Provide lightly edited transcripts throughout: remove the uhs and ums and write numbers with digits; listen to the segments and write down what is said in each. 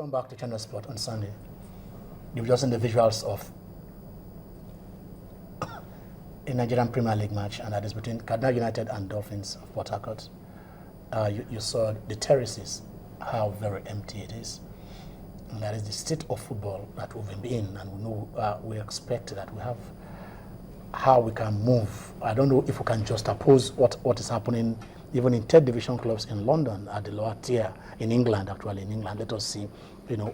come back to Channel Sport on Sunday, you've just seen the visuals of a Nigerian Premier League match, and that is between Cardinal United and Dolphins of Port Harcourt. You saw the terraces, how very empty it is. And that is the state of football that we've been in, and we know we expect that we have how we can move. I don't know if we can just oppose what is happening even in third division clubs in London at the lower tier, in England, actually in England. Let us see,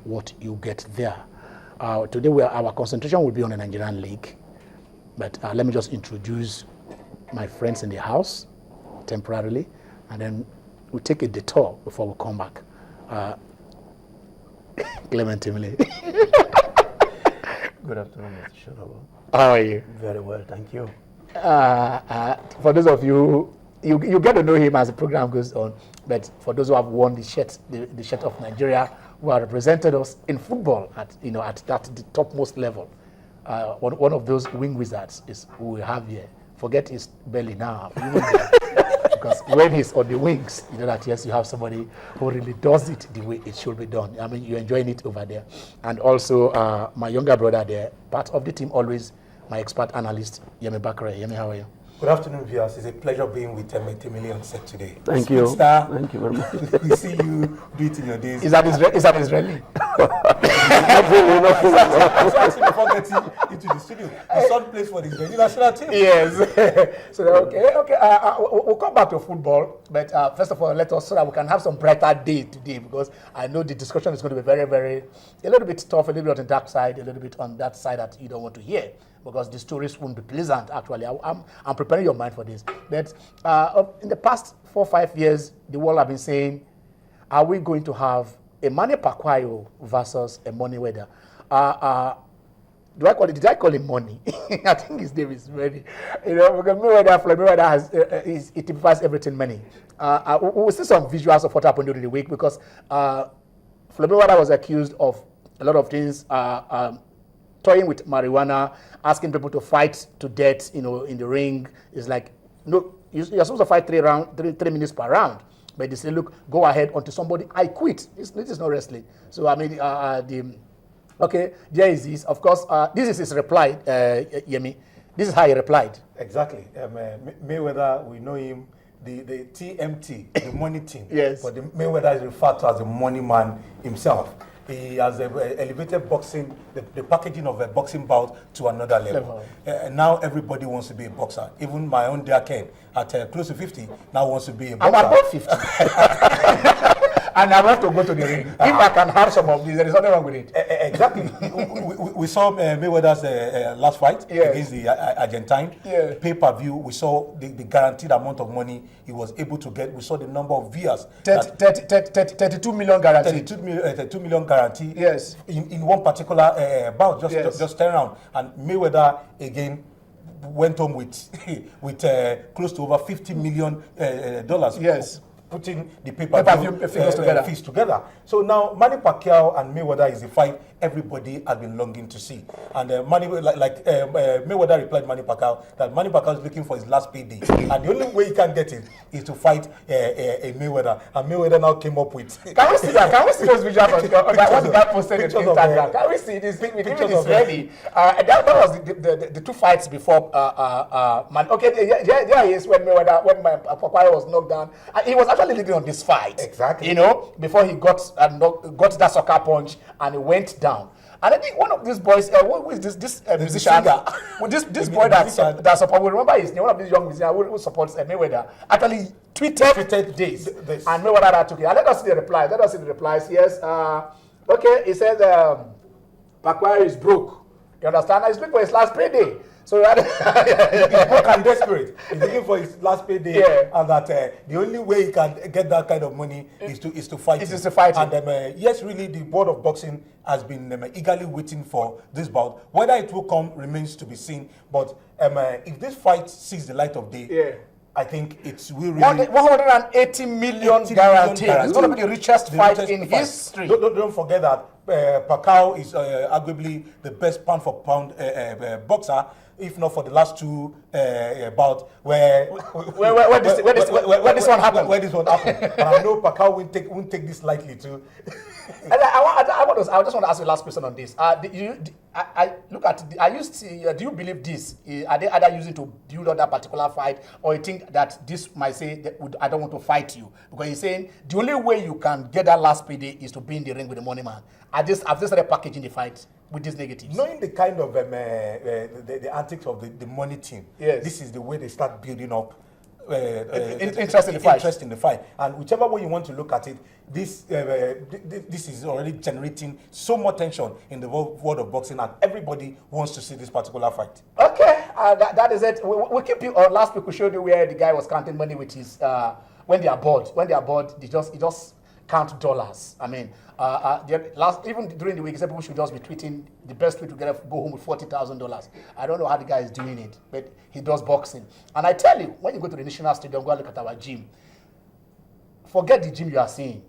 what you get there. Today our concentration will be on the Nigerian league, but let me just introduce my friends in the house temporarily, and then we'll take a detour before we come back. Clement Timley. Good afternoon, Mr. Shonobo. How are you? Very well, thank you. For those of you, you get to know him as the program goes on, but for those who have worn the shirt of Nigeria, who have represented us in football at the topmost level, one of those wing wizards is who we have here. Forget his belly now. Because when he's on the wings, you know that yes, you have somebody who really does it the way it should be done. I mean, you're enjoying it over there. And also my younger brother there, part of the team always, my expert analyst, Yemi Bakare. Yemi, how are you? Good afternoon, viewers. It's a pleasure being with Temili on set today. Thank you. Star, thank you very much. We see you do it in your days. Is that Israeli? Not really, not really. So actually, before getting into the studio, the son plays for the Israeli national team. Yes. So okay. We'll come back to football, but first of all, let us so that we can have some brighter day today, because I know the discussion is going to be very, very, a little bit tough, a little bit on the dark side, a little bit on that side that you don't want to hear, because the stories won't be pleasant. Actually, I'm preparing your mind for this. But in the past 4 or 5 years, the world have been saying, are we going to have a Manny Pacquiao versus a Money Weather? Did I call him Money? I think his name is Money. Because Mayweather has, it typifies everything money. We'll see some visuals of what happened during the week, because Floyd Mayweather was accused of a lot of things, toying with marijuana, asking people to fight to death, in the ring. It's like, no, you're supposed to fight 3 minutes per round. But they say, look, go ahead until somebody, I quit. This is not wrestling. So, I mean, okay, there is this. Of course, this is his reply, Yemi. This is how he replied. Exactly. Mayweather, we know him, the TMT, the money team. Yes. But the Mayweather is referred to as the money man himself. He has elevated boxing, the packaging of a boxing bout to another level. Now everybody wants to be a boxer. Even my own dear Ken, at close to 50, now wants to be a boxer. I'm about 50. And I want to go to the ring. If I can have some of these, there is nothing wrong with it. Exactly. we saw Mayweather's last fight against the Argentine. Yeah. Pay-per-view, we saw the guaranteed amount of money he was able to get. We saw the number of viewers. 32 million guaranteed. 32 million guarantee. Yes. In one particular bout, just turn around. And Mayweather, again, went home with close to over $50 million. Yes. Putting the pay-per-view fees together. So now Manny Pacquiao and Mayweather is the fight everybody has been longing to see. And Mayweather replied Manny Pacquiao that Manny Pacquiao is looking for his last payday, and the only way he can get it is to fight a Mayweather. And Mayweather now came up with. Can we see that? Can we see those visuals on what the guy posted on Instagram? Can we see this? Pictures is ready. That was the 2 fights before. Okay, there he is when Pacquiao was knocked down. He was actually leading on this fight. Exactly. Before he got that sucker punch and he went down. And I think one of these boys, who is this musician? This boy that support, we remember his name, one of these young musicians who supports Mayweather, actually tweeted this. And Mayweather took it. And let us see the replies. Yes. Okay, he says, Pacquiao is broke. You understand? He's looking for his last payday. So he's broke and desperate. He's looking for his last payday, and that the only way he can get that kind of money is to fight. It's to fight. And yes, really, the board of boxing has been eagerly waiting for this bout. Whether it will come remains to be seen. But if this fight sees the light of day, I think it will really 180 million guaranteed. It's going to be the richest fight in history. Don't forget that Pacquiao is arguably the best pound for pound boxer, if not for the last two bouts where this one happened. And I know Pacquiao won't take this lightly too. And I just want to ask you the last question on this. Do you believe this? Are they either using to build on that particular fight, or you think that this might say that I don't want to fight you? Because he's saying the only way you can get that last payday is to be in the ring with the money man. Have they started packaging the fight with these negatives? Knowing the kind of the antics of the money team, yes, this is the way they start building up interest in the fight. And whichever way you want to look at it, this is already generating so much tension in the world of boxing, and everybody wants to see this particular fight. Okay, that is it. We'll keep you. Last week we showed you where the guy was counting money with his when they are bored. When they are bored, he just count dollars. I mean, even during the week, he said people should just be tweeting the best way to go home with $40,000. I don't know how the guy is doing it, but he does boxing. And I tell you, when you go to the National Stadium, go and look at our gym. Forget the gym you are seeing.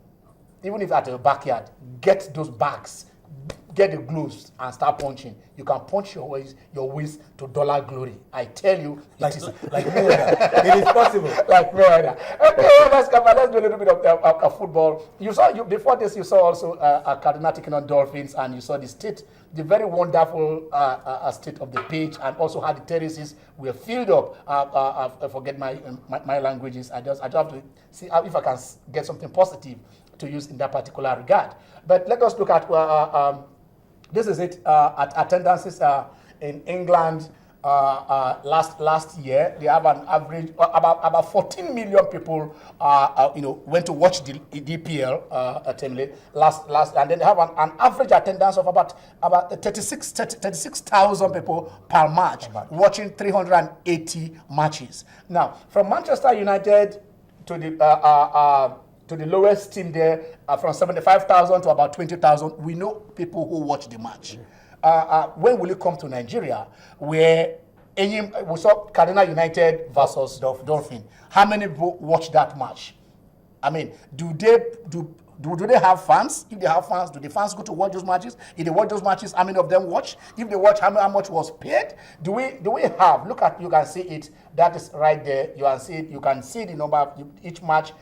Even if at your backyard, get those bags, get the gloves, and start punching. You can punch your ways to dollar glory. I tell you, like Mayweather. It is possible. Like Mayweather. Okay, let's do a little bit of football. Before this, you saw also Cardinal taking on Dolphins, and you saw the very wonderful state of the pitch, and also how the terraces were filled up. I forget my languages. I just have to see if I can get something positive to use in that particular regard. But let us look at this is it at attendances in England last year. They have an average about 14 million people went to watch the EPL last, and then they have an average attendance of about 36,000 people per match watching 380 matches. Now from Manchester United to the lowest team there, from 75,000 to about 20,000, we know people who watch the match. When will it come to Nigeria, where we saw Cardinal United versus Dolphin? How many people watch that match? I mean, do they have fans? If they have fans, do the fans go to watch those matches? If they watch those matches, how many of them watch? If they watch, how much was paid? Do we have? Look at, you can see it. That is right there. You can see it. You can see the number of each match.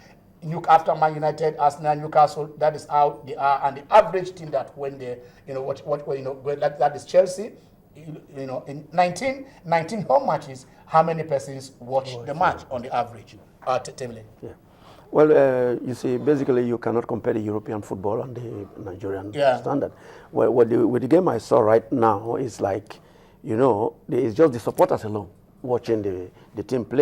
After Man United, Arsenal, Newcastle, that is how they are, and the average team that when they, that is Chelsea. In 19 home matches, how many persons watch the match on the average? Temile. Yeah. Well, you see, basically, you cannot compare the European football and the Nigerian standard. Well, with the game I saw right now, it's like, it's just the supporters alone watching the team play.